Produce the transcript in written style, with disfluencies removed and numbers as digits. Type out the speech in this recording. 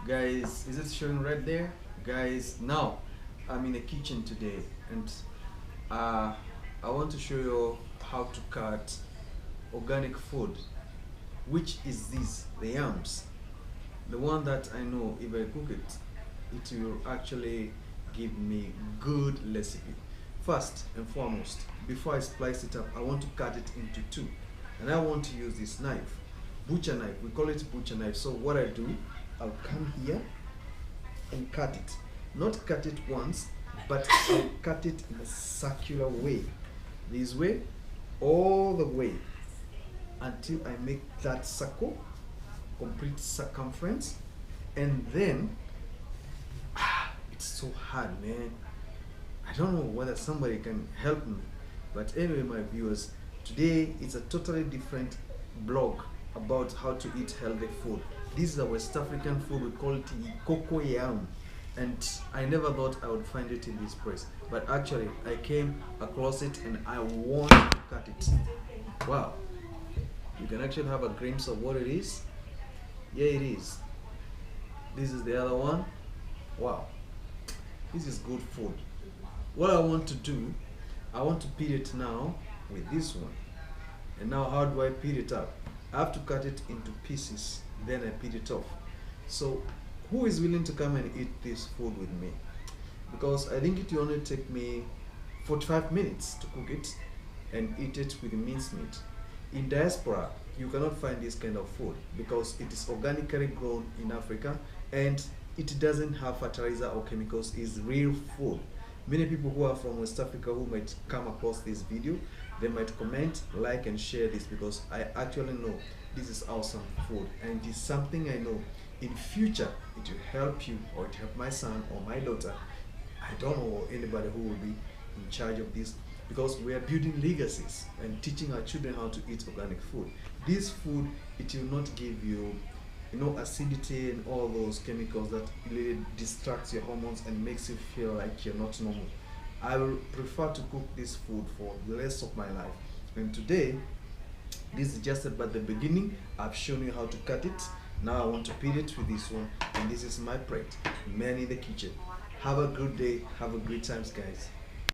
Guys, is it showing right there? Guys, now I'm in the kitchen today and uh, I want to show you how to cut organic food, which is this, the yams. The one that I know if I cook it, it will actually give me good recipe. First and foremost, before I slice it up, I want to cut it into two. And I want to use this knife, butcher knife. We call it butcher knife. So what I do, I'll come here and cut it. Not cut it once, but I'll cut it in a circular way. This way, all the way, until I make that circle, complete circumference. And then, it's so hard, man. I don't know whether somebody can help me. But anyway, my viewers, today it's a totally different blog about how to eat healthy food. This is a West African food, we call it cocoa yam. And I never thought I would find it in this place. But actually, I came across it and I want to cut it. Wow. You can actually have a glimpse of what it is. Yeah, it is. This is the other one. Wow. This is good food. What I want to do, I want to peel it now with this one. And now how do I peel it up? I have to cut it into pieces, then I peel it off. So who is willing to come and eat this food with me? Because I think it will only take me 45 minutes to cook it and eat it with mincemeat. In diaspora, you cannot find this kind of food because it is organically grown in Africa and it doesn't have fertilizer or chemicals. It's real food. Many people who are from West Africa who might come across this video, they might comment, like and share this because I actually know this is awesome food and it is something I know in future it will help you or it will help my son or my daughter. I don't know anybody who will be in charge of this because we are building legacies and teaching our children how to eat organic food. This food, it will not give you acidity and all those chemicals that really distracts your hormones and makes you feel like you're not normal. I will prefer to cook this food for the rest of my life. And today, this is just about the beginning. I've shown you how to cut it. Now I want to peel it with this one. And this is my plate. Man in the kitchen. Have a good day. Have a great time, guys.